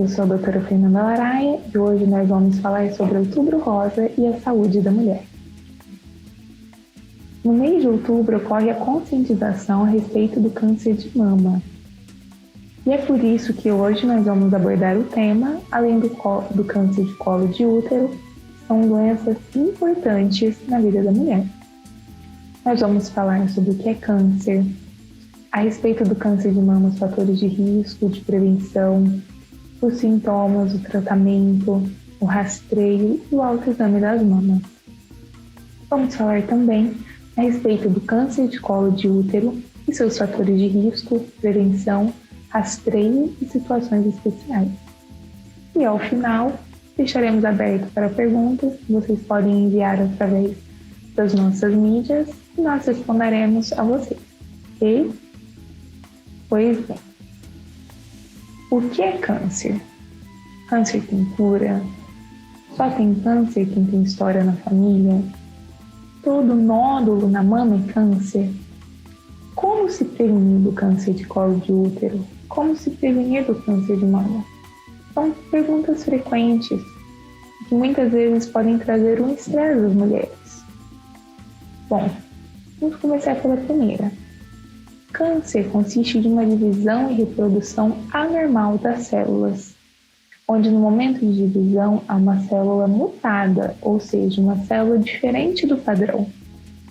Eu sou a doutora Fernanda Laraia e hoje nós vamos falar sobre Outubro Rosa e a saúde da mulher. No mês de outubro ocorre a conscientização a respeito do câncer de mama. E é por isso que hoje nós vamos abordar o tema, além do câncer de colo de útero, são doenças importantes na vida da mulher. Nós vamos falar sobre o que é câncer, a respeito do câncer de mama, os fatores de risco, de prevenção, os sintomas, o tratamento, o rastreio e o autoexame das mamas. Vamos falar também a respeito do câncer de colo de útero e seus fatores de risco, prevenção, rastreio e situações especiais. E ao final, deixaremos aberto para perguntas que vocês podem enviar através das nossas mídias e nós responderemos a vocês, ok? Pois bem. O que é câncer? Câncer tem cura? Só tem câncer quem tem história na família? Todo nódulo na mama é câncer? Como se prevenir do câncer de colo de útero? Como se prevenir do câncer de mama? São perguntas frequentes que muitas vezes podem trazer um estresse às mulheres. Bom, vamos começar pela primeira. Câncer consiste de uma divisão e reprodução anormal das células, onde no momento de divisão há uma célula mutada, ou seja, uma célula diferente do padrão.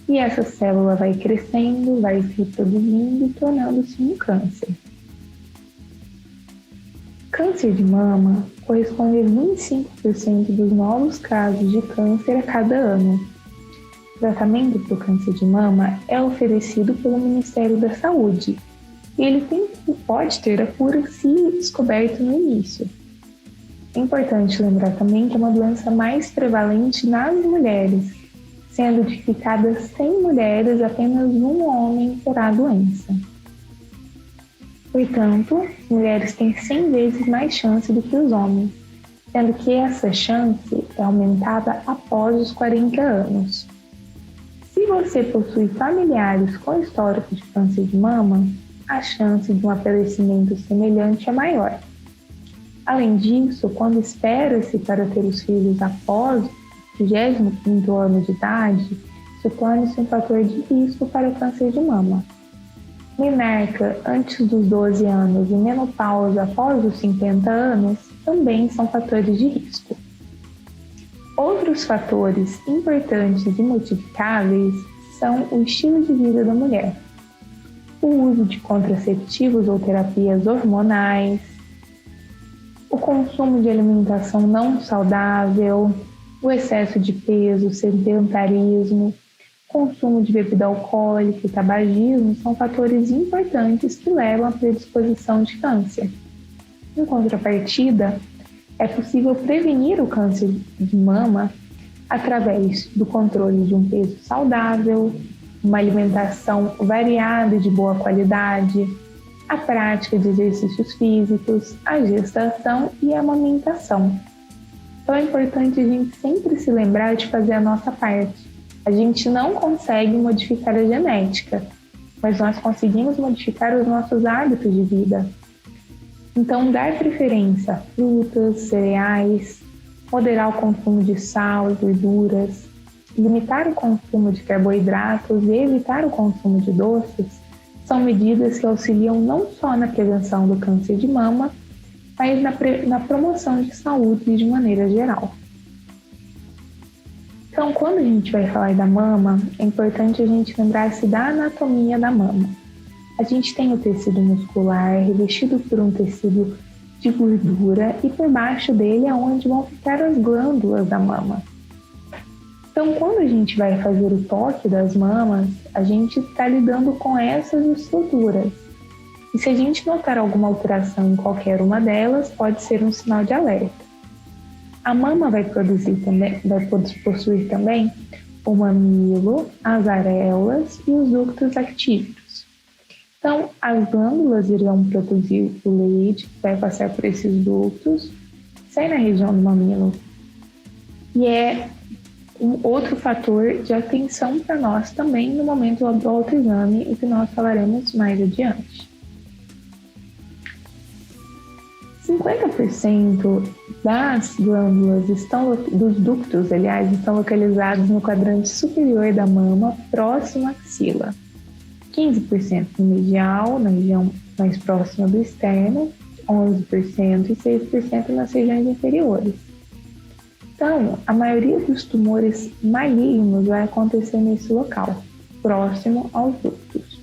E essa célula vai crescendo, vai se reproduzindo e tornando-se um câncer. Câncer de mama corresponde a 25% dos novos casos de câncer a cada ano. O tratamento para o câncer de mama é oferecido pelo Ministério da Saúde e ele pode ter a cura se descoberto no início. É importante lembrar também que é uma doença mais prevalente nas mulheres, sendo de cada 100 mulheres, apenas um homem terá a doença. Portanto, as mulheres têm 100 vezes mais chance do que os homens, sendo que essa chance é aumentada após os 40 anos. Se você possui familiares com histórico de câncer de mama, a chance de um aparecimento semelhante é maior. Além disso, quando espera-se para ter os filhos após o 25º ano de idade, isso torna-se um fator de risco para câncer de mama. Menarca antes dos 12 anos e menopausa após os 50 anos também são fatores de risco. Outros fatores importantes e modificáveis são o estilo de vida da mulher, o uso de contraceptivos ou terapias hormonais, o consumo de alimentação não saudável, o excesso de peso, sedentarismo, consumo de bebida alcoólica e tabagismo são fatores importantes que levam à predisposição de câncer. Em contrapartida, é possível prevenir o câncer de mama através do controle de um peso saudável, uma alimentação variada e de boa qualidade, a prática de exercícios físicos, a gestação e a amamentação. Então é importante a gente sempre se lembrar de fazer a nossa parte. A gente não consegue modificar a genética, mas nós conseguimos modificar os nossos hábitos de vida. Então, dar preferência a frutas, cereais, moderar o consumo de sal e gorduras, limitar o consumo de carboidratos e evitar o consumo de doces são medidas que auxiliam não só na prevenção do câncer de mama, mas na promoção de saúde de maneira geral. Então, quando a gente vai falar da mama, é importante a gente lembrar-se da anatomia da mama. A gente tem o tecido muscular revestido por um tecido de gordura e por baixo dele é onde vão ficar as glândulas da mama. Então, quando a gente vai fazer o toque das mamas, a gente está lidando com essas estruturas. E se a gente notar alguma alteração em qualquer uma delas, pode ser um sinal de alerta. A mama vai possuir também o mamilo, as areolas e os ductos actíferos. Então, as glândulas irão produzir o leite, que vai passar por esses ductos, sai na região do mamilo. E é um outro fator de atenção para nós também no momento do autoexame, o que nós falaremos mais adiante. 50% das glândulas dos ductos, aliás, estão localizados no quadrante superior da mama, próximo à axila. 15% no medial, na região mais próxima do externo, 11% e 6% nas regiões inferiores. Então, a maioria dos tumores malignos vai acontecer nesse local, próximo aos ductos.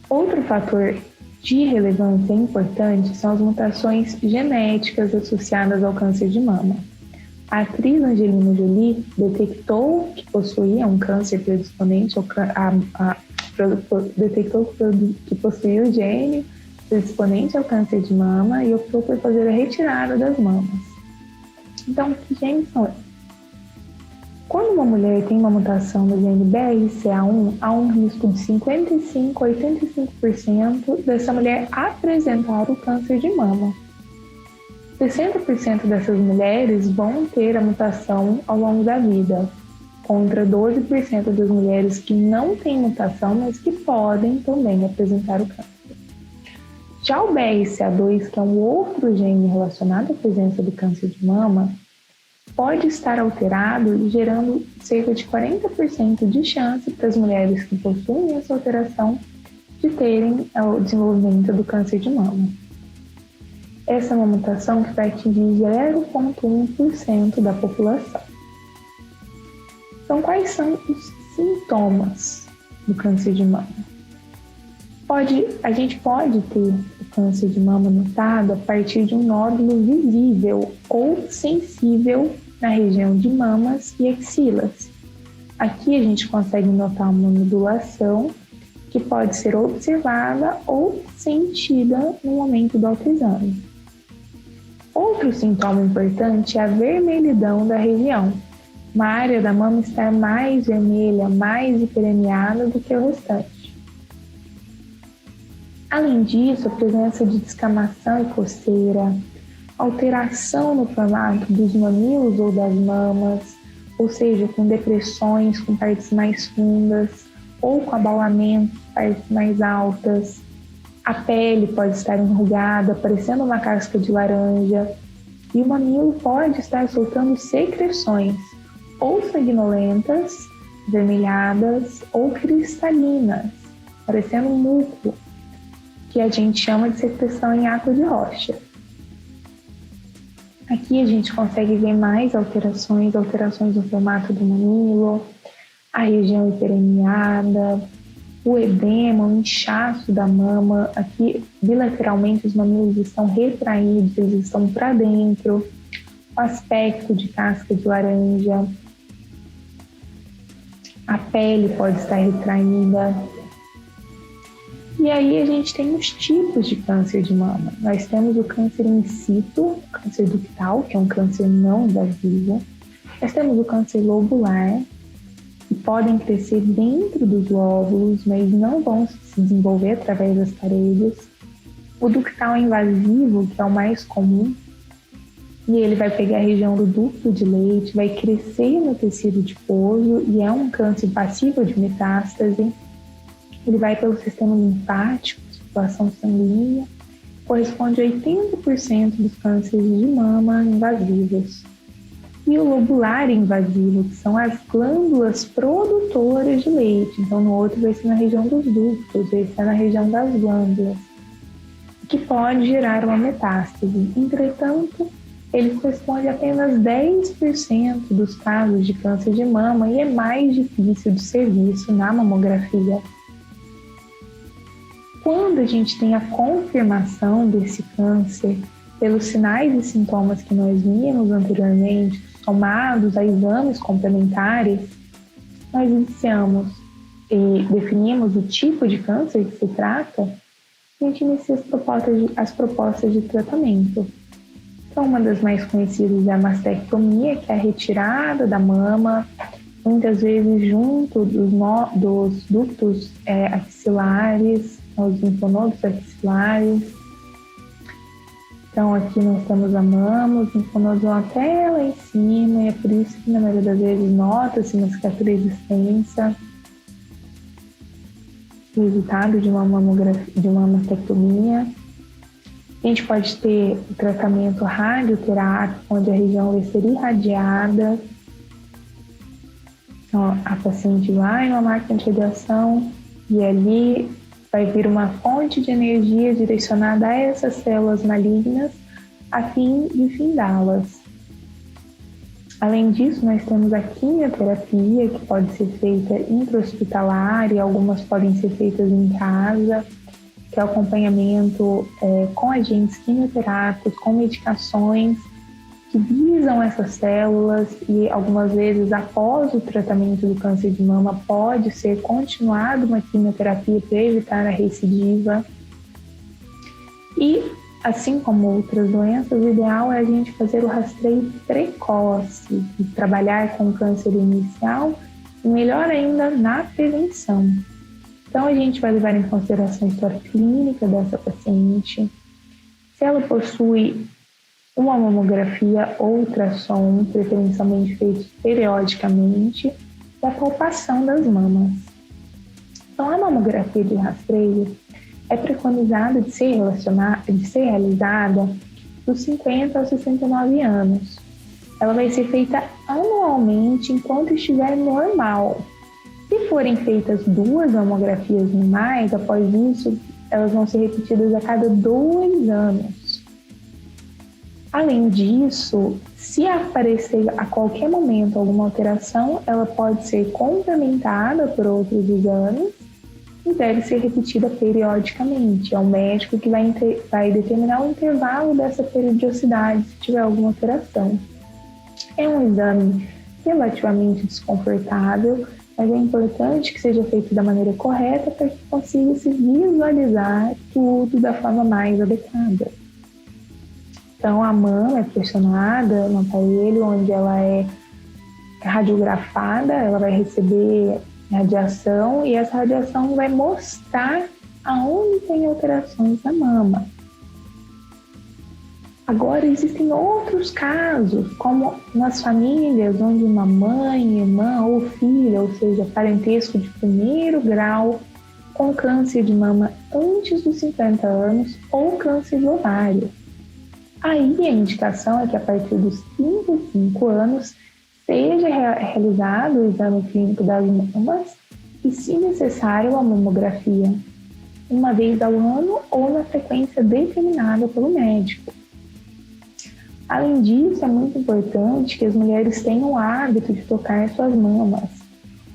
Outro fator de relevância importante são as mutações genéticas associadas ao câncer de mama. A atriz Angelina Jolie detectou que possuía um câncer predisponente que possuía o gene predisponente ao câncer de mama e optou por fazer a retirada das mamas. Então, que genes são esses? Quando uma mulher tem uma mutação no gene BRCA1, há um risco de 55% a 85% dessa mulher apresentar o câncer de mama. 60% dessas mulheres vão ter a mutação ao longo da vida, contra 12% das mulheres que não têm mutação, mas que podem também apresentar o câncer. Já o BRCA2, que é um outro gene relacionado à presença do câncer de mama, pode estar alterado, gerando cerca de 40% de chance para as mulheres que possuem essa alteração de terem o desenvolvimento do câncer de mama. Essa é uma mutação que vai atingir 0,1% da população. Então, quais são os sintomas do câncer de mama? A gente pode ter o câncer de mama notado a partir de um nódulo visível ou sensível na região de mamas e axilas. Aqui a gente consegue notar uma nodulação que pode ser observada ou sentida no momento do autoexame. Outro sintoma importante é a vermelhidão da região. Uma área da mama estar mais vermelha, mais hiperemiada do que o restante. Além disso, a presença de descamação e coceira, alteração no formato dos mamilos ou das mamas, ou seja, com depressões com partes mais fundas ou com abaulamento de partes mais altas. A pele pode estar enrugada, parecendo uma casca de laranja, e o mamilo pode estar soltando secreções, ou sanguinolentas, vermelhadas ou cristalinas, parecendo um muco, que a gente chama de secreção em água de rocha. Aqui a gente consegue ver mais alterações no formato do mamilo, a região hiperemiada, o edema, o inchaço da mama. Aqui, bilateralmente, os mamilos estão retraídos, eles estão para dentro, o aspecto de casca de laranja, a pele pode estar retraída. E aí a gente tem os tipos de câncer de mama. Nós temos o câncer in situ, o câncer ductal, que é um câncer não invasivo. Nós temos o câncer lobular, que podem crescer dentro dos lóbulos, mas não vão se desenvolver através das paredes. O ductal invasivo, que é o mais comum, e ele vai pegar a região do ducto de Leydig, vai crescer no tecido adiposo e é um câncer passível de metástase. Ele vai pelo sistema linfático, circulação sanguínea, corresponde a 80% dos cânceres de mama invasivos. E o lobular invasivo, que são as glândulas produtoras de leite. Então, no outro vai ser na região dos ductos, esse é na região das glândulas, que pode gerar uma metástase. Entretanto, ele corresponde a apenas 10% dos casos de câncer de mama e é mais difícil de ser visto na mamografia. Quando a gente tem a confirmação desse câncer, pelos sinais e sintomas que nós vimos anteriormente, somados a exames complementares, nós iniciamos e definimos o tipo de câncer que se trata e a gente inicia as propostas de tratamento. Então, uma das mais conhecidas é a mastectomia, que é a retirada da mama, muitas vezes junto dos ductos axilares, os linfonodos axilares. Então, aqui nós temos a mama, os linfonodos vão até lá em cima, e é por isso que, na maioria das vezes, nota-se uma cicatriz extensa, resultado de uma mastectomia. A gente pode ter o tratamento radioterápico, onde a região vai ser irradiada. Então, a paciente vai em uma máquina de radiação e ali vai vir uma fonte de energia direcionada a essas células malignas a fim de findá-las. Além disso, nós temos a quimioterapia, que pode ser feita intra-hospitalar e algumas podem ser feitas em casa, que é o acompanhamento com agentes quimioterápicos, com medicações que visam essas células e algumas vezes após o tratamento do câncer de mama pode ser continuado uma quimioterapia para evitar a recidiva. E assim como outras doenças, o ideal é a gente fazer o rastreio precoce e trabalhar com o câncer inicial e melhor ainda na prevenção. Então a gente vai levar em consideração a história clínica dessa paciente, se ela possui uma mamografia ou ultrassom, preferencialmente feitos periodicamente, e a palpação das mamas. Então, a mamografia de rastreio é preconizada de ser realizada dos 50 aos 69 anos. Ela vai ser feita anualmente enquanto estiver normal. Se forem feitas 2 mamografias no mais, após isso, elas vão ser repetidas a cada 2 anos. Além disso, se aparecer a qualquer momento alguma alteração, ela pode ser complementada por outros exames e deve ser repetida periodicamente. É o médico que vai determinar o intervalo dessa periodicidade se tiver alguma alteração. É um exame relativamente desconfortável, mas é importante que seja feito da maneira correta para que consiga se visualizar tudo da forma mais adequada. Então, a mama é pressionada no aparelho, onde ela é radiografada, ela vai receber radiação e essa radiação vai mostrar aonde tem alterações na mama. Agora, existem outros casos, como nas famílias onde uma mãe, irmã ou filha, ou seja, parentesco de primeiro grau, com câncer de mama antes dos 50 anos ou câncer de ovário. Aí a indicação é que a partir dos 35 anos seja realizado o exame clínico das mamas e, se necessário, a mamografia, uma vez ao ano ou na frequência determinada pelo médico. Além disso, é muito importante que as mulheres tenham o hábito de tocar suas mamas,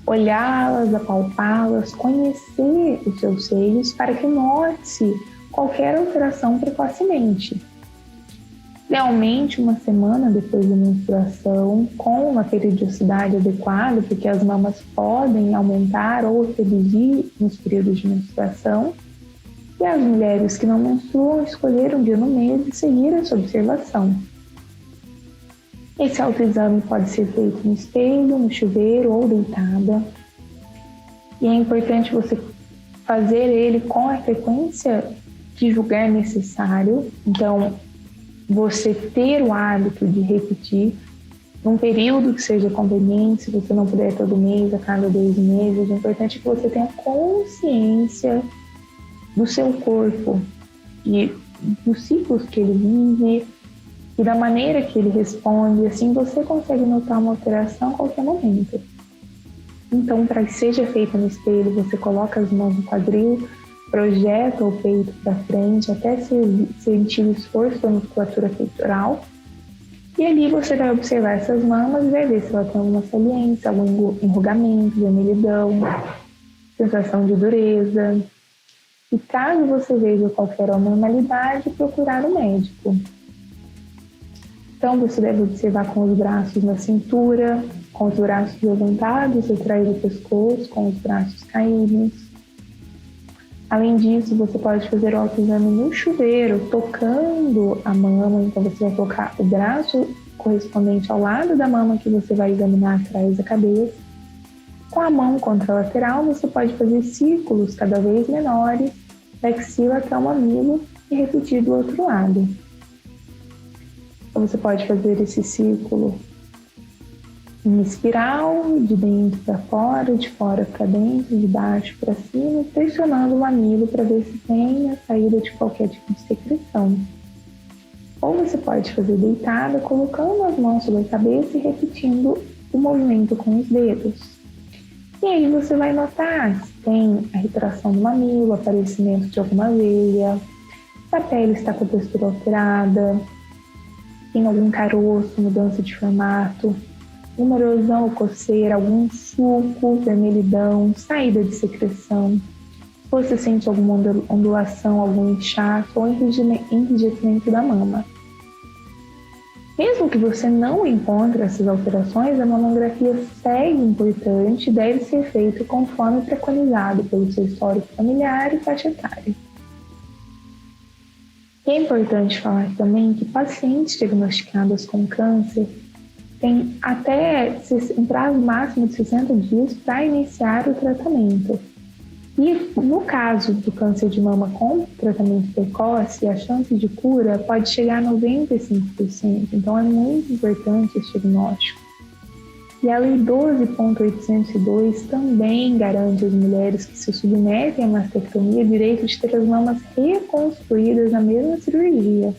olhá-las, apalpá-las, conhecer os seus seios para que note-se qualquer alteração precocemente. Idealmente, uma semana depois da menstruação, com uma periodicidade adequada, porque as mamas podem aumentar ou reduzir nos períodos de menstruação, e as mulheres que não menstruam escolher um dia no mês e seguir essa observação. Esse autoexame pode ser feito no espelho, no chuveiro ou deitada, e é importante você fazer ele com a frequência que julgar necessário. Então, você ter o hábito de repetir num período que seja conveniente, se você não puder todo mês, a cada 2 meses, é importante que você tenha consciência do seu corpo e dos ciclos que ele vive e da maneira que ele responde, assim você consegue notar uma alteração a qualquer momento. Então, para que seja feita no espelho, você coloca as mãos no quadril, projeta o peito para frente até sentir o esforço da musculatura peitoral. E ali você vai observar essas mamas e vai ver se ela tem alguma saliência, algum enrugamento, vermelhidão, sensação de dureza. E caso você veja qualquer anormalidade, procurar o médico. Então você deve observar com os braços na cintura, com os braços levantados, retrair o pescoço, com os braços caídos. Além disso, você pode fazer o autoexame no chuveiro, tocando a mama. Então, você vai colocar o braço correspondente ao lado da mama que você vai examinar atrás da cabeça. Com a mão contralateral, você pode fazer círculos cada vez menores, da axila até o mamilo e repetir do outro lado. Então, você pode fazer esse círculo em espiral, de dentro para fora, de fora para dentro, de baixo para cima, pressionando o mamilo para ver se tem a saída de qualquer tipo de secreção. Ou você pode fazer deitada, colocando as mãos sobre a cabeça e repetindo o movimento com os dedos. E aí você vai notar se tem a retração do mamilo, aparecimento de alguma veia, se a pele está com a textura alterada, tem algum caroço, mudança de formato, uma erosão ou coceira, algum suco, vermelhidão, saída de secreção, se você sente alguma ondulação, algum inchaço ou enrijecimento da mama. Mesmo que você não encontre essas alterações, a mamografia segue importante e deve ser feita conforme preconizado pelo seu histórico familiar e faixa etária. É importante falar também que pacientes diagnosticados com câncer têm até um prazo máximo de 60 dias para iniciar o tratamento. E no caso do câncer de mama com tratamento precoce, a chance de cura pode chegar a 95%, então é muito importante esse diagnóstico. E a Lei 12.802 também garante às mulheres que se submetem à mastectomia o direito de ter as mamas reconstruídas na mesma cirurgia,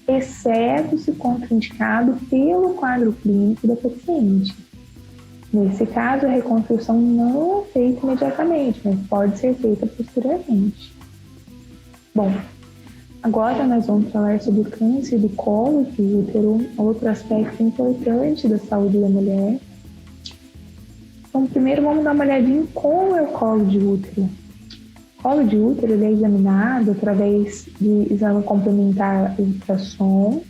exceto se contraindicado pelo quadro clínico da paciente. Nesse caso, a reconstrução não é feita imediatamente, mas pode ser feita posteriormente. Bom, agora nós vamos falar sobre o câncer do colo de útero, outro aspecto importante da saúde da mulher. Então, primeiro vamos dar uma olhadinha em como é o colo de útero. O colo de útero ele é examinado através de exame complementar ultrassom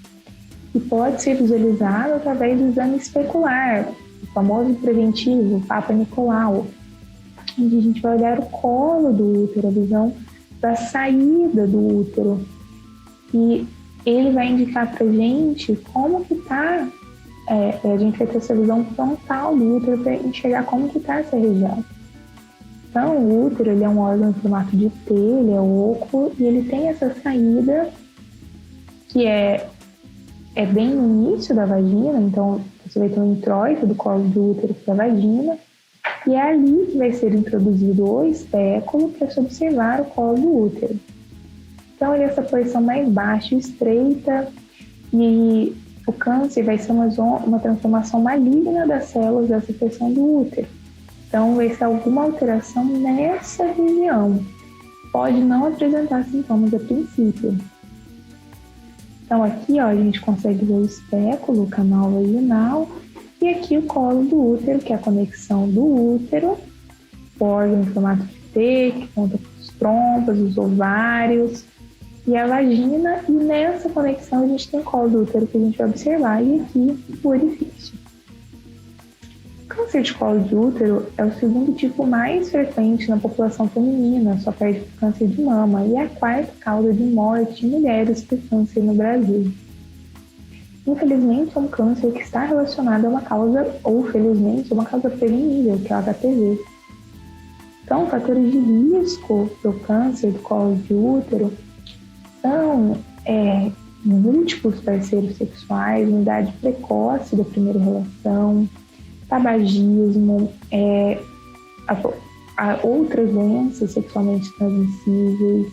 e pode ser visualizado através do exame especular, o famoso preventivo, Papa Nicolau, onde a gente vai olhar o colo do útero, a visão da saída do útero. E ele vai indicar pra gente como que tá, a gente vai ter essa visão frontal do útero para enxergar como que tá essa região. Então, o útero ele é um órgão em formato de T, ele é oco, e ele tem essa saída que é bem no início da vagina, então você vai ter um introito do colo do útero para a vagina, e é ali que vai ser introduzido o espéculo para se observar o colo do útero. Então, ele é essa porção mais baixa e estreita, e o câncer vai ser uma transformação maligna das células dessa porção do útero. Então, vai ser alguma alteração nessa região. Pode não apresentar sintomas a princípio. Então, aqui ó, a gente consegue ver o espéculo, o canal vaginal, e aqui o colo do útero, que é a conexão do útero, o órgão em formato de T, que conta com os trompas, os ovários, e a vagina, e nessa conexão a gente tem o colo do útero que a gente vai observar, e aqui o orifício. O câncer de colo de útero é o segundo tipo mais frequente na população feminina, só perde para o câncer de mama, e é a quarta causa de morte de mulheres por câncer no Brasil. Infelizmente, é um câncer que está relacionado a uma causa, ou felizmente, uma causa prevenível, que é o HPV. Então, fatores de risco para o câncer do colo de útero são múltiplos parceiros sexuais, idade precoce da primeira relação, tabagismo, outras doenças sexualmente transmissíveis,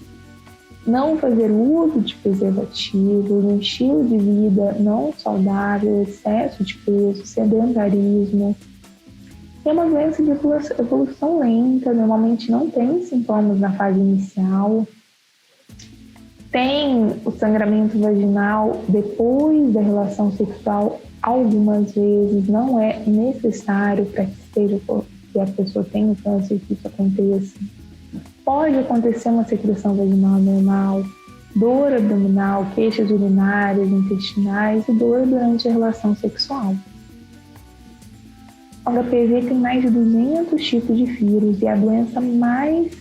não fazer uso de preservativos, um estilo de vida não saudável, excesso de peso, sedentarismo. É uma doença de evolução lenta, normalmente não tem sintomas na fase inicial. Tem o sangramento vaginal depois da relação sexual, algumas vezes não é necessário para que a pessoa tenha o câncer, que isso aconteça. Pode acontecer uma secreção vaginal normal, dor abdominal, queixas urinárias, intestinais e dor durante a relação sexual. O HPV tem mais de 200 tipos de vírus e é a doença mais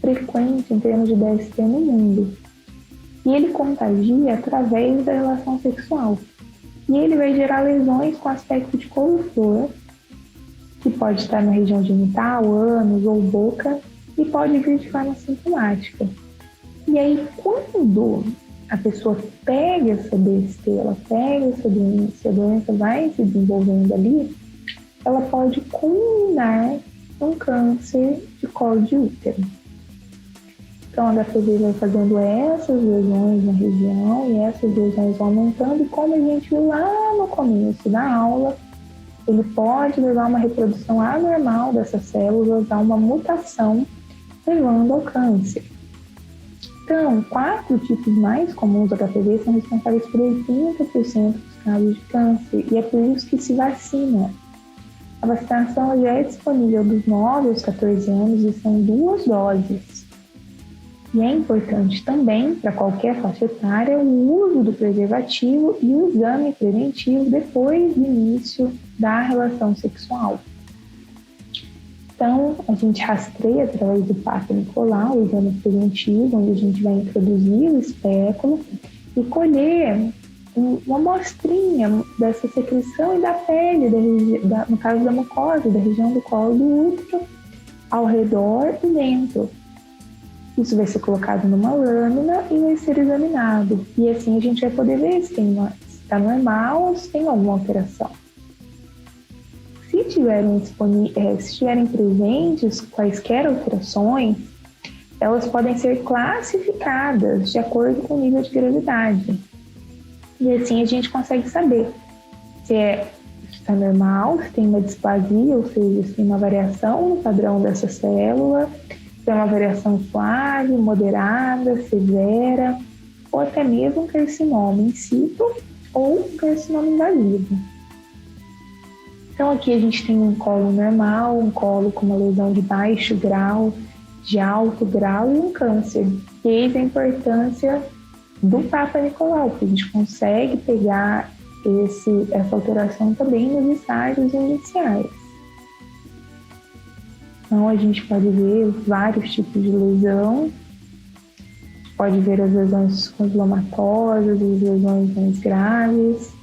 frequente em termos de DST no mundo. E ele contagia através da relação sexual. E ele vai gerar lesões com aspecto de couve-flor, que pode estar na região genital, ânus ou boca, e pode vir de forma sintomática. E aí, quando a pessoa pega essa DST, ela pega essa doença, a doença vai se desenvolvendo ali, ela pode culminar num câncer de colo de útero. Então, a HPV vai fazendo essas lesões na região e essas lesões vão aumentando, e como a gente viu lá no começo da aula, ele pode levar a uma reprodução anormal dessas células, a uma mutação, levando ao câncer. Então, 4 tipos mais comuns do HPV são responsáveis por 80% dos casos de câncer, e é por isso que se vacina. A vacinação já é disponível dos 9 aos 14 anos e são 2 doses. E é importante também, para qualquer faixa etária, o uso do preservativo e o exame preventivo depois do início da relação sexual. Então, a gente rastreia através do Papa Nicolau, o exame preventivo, onde a gente vai introduzir o espéculo e colher uma amostrinha dessa secreção e da pele, no caso da mucosa, da região do colo do útero, ao redor e dentro. Isso vai ser colocado numa lâmina e vai ser examinado. E assim a gente vai poder ver se está normal ou se tem alguma alteração. Se estiverem presentes quaisquer alterações, elas podem ser classificadas de acordo com o nível de gravidade. E assim a gente consegue saber se está normal, se tem uma displasia, ou seja, se tem uma variação no padrão dessa célula, se é uma variação suave, moderada, severa, ou até mesmo um carcinoma in situ ou um carcinoma invasivo. Então aqui a gente tem um colo normal, um colo com uma lesão de baixo grau, de alto grau e um câncer. E eis a importância do Papa Nicolau, que a gente consegue pegar essa alteração também nos estágios iniciais. Então a gente pode ver vários tipos de lesão, pode ver as lesões condilomatosas, as lesões mais graves,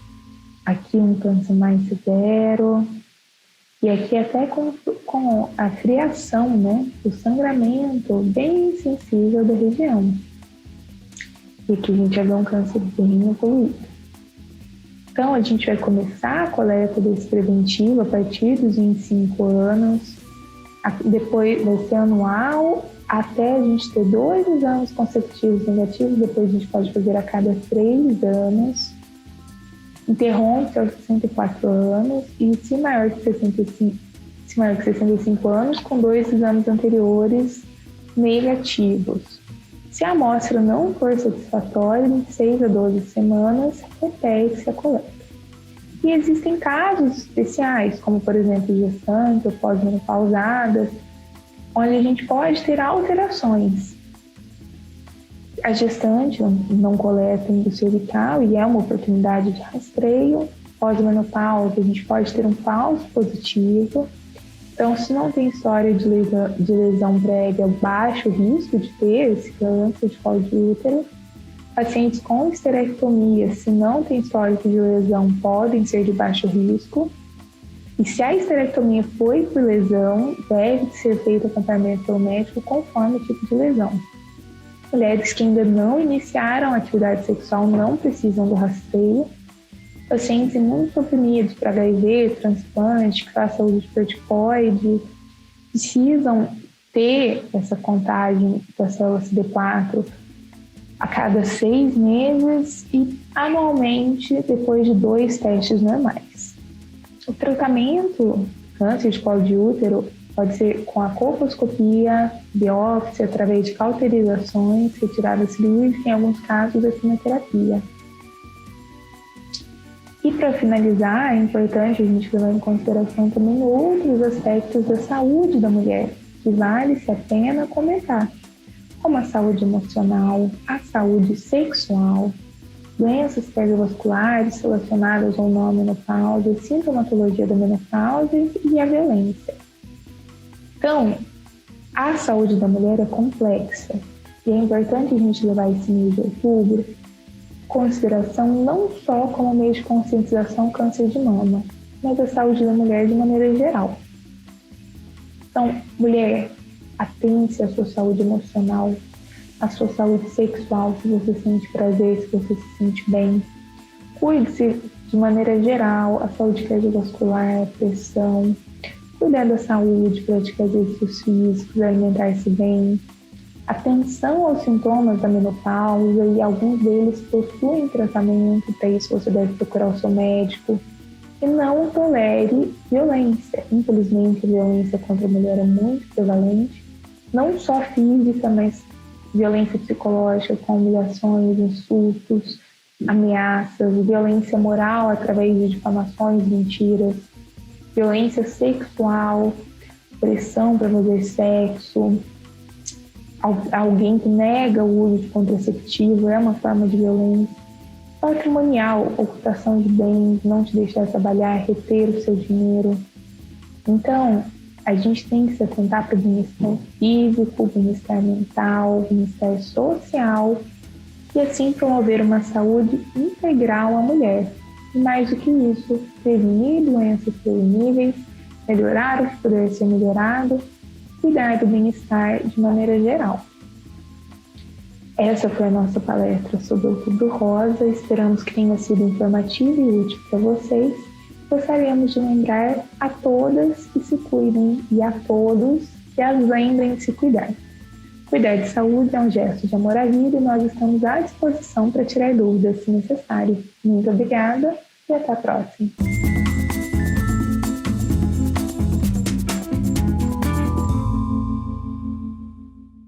aqui um câncer mais severo, e aqui até com a criação, né, o sangramento bem sensível da região. E aqui a gente vai ver um câncer bem evoluído. Então a gente vai começar a coleta desse preventivo a partir dos 25 anos, depois vai ser anual, até a gente ter 2 exames consecutivos negativos, depois a gente pode fazer a cada 3 anos, interrompe aos 64 anos e se maior que 65 anos, com 2 exames anteriores negativos. Se a amostra não for satisfatória, de 6 a 12 semanas, repete-se a coleta. E existem casos especiais, como por exemplo gestantes ou pós-menopausadas, onde a gente pode ter alterações. A gestante não coleta índice cervical e é uma oportunidade de rastreio. Pós-menopausa, a gente pode ter um falso positivo. Então, se não tem história de lesão prévia, baixo risco de ter esse câncer de colo de útero. Pacientes com esterectomia, se não tem histórico de lesão, podem ser de baixo risco. E se a esterectomia foi por lesão, deve ser feito acompanhamento pelo médico conforme o tipo de lesão. Mulheres que ainda não iniciaram a atividade sexual não precisam do rastreio. Pacientes imunossuprimidos para HIV, transplante, que faz saúde de corticoide, precisam ter essa contagem da célula CD4 a cada 6 meses e anualmente depois de 2 testes normais. O tratamento câncer de colo de útero pode ser com a colposcopia, biópsia, através de cauterizações, retirada cirúrgica, em alguns casos a quimioterapia. E para finalizar, é importante a gente levar em consideração também outros aspectos da saúde da mulher, que vale-se a pena comentar, como a saúde emocional, a saúde sexual, doenças cardiovasculares relacionadas ou não à menopausa, sintomatologia da menopausa e a violência. Então, a saúde da mulher é complexa e é importante a gente levar esse mês de outubro em consideração não só como meio de conscientização do câncer de mama, mas a saúde da mulher de maneira geral. Então, mulher, atente à sua saúde emocional, à sua saúde sexual, se você sente prazer, se você se sente bem. Cuide-se de maneira geral, a saúde cardiovascular, pressão, cuidar da saúde, praticar exercícios físicos, alimentar-se bem, atenção aos sintomas da menopausa, e alguns deles possuem tratamento. Para isso você deve procurar o seu médico. E não tolere violência. Infelizmente, a violência contra a mulher é muito prevalente, não só física, mas violência psicológica, com humilhações, insultos, ameaças, violência moral através de difamações, mentiras, violência sexual, pressão para fazer sexo, alguém que nega o uso de contraceptivo é uma forma de violência. Patrimonial, ocultação de bens, não te deixar trabalhar, reter o seu dinheiro. Então, a gente tem que se atentar para o bem-estar físico, bem-estar mental, bem-estar social, e assim promover uma saúde integral à mulher. E mais do que isso, prevenir doenças preveníveis, melhorar o que puder ser melhorado, cuidar do bem-estar de maneira geral. Essa foi a nossa palestra sobre o Outubro Rosa. Esperamos que tenha sido informativa e útil para vocês. Gostaríamos de lembrar a todas que se cuidem e a todos que as lembrem de se cuidar. Cuidar de saúde é um gesto de amor à vida e nós estamos à disposição para tirar dúvidas se necessário. Muito obrigada e até a próxima.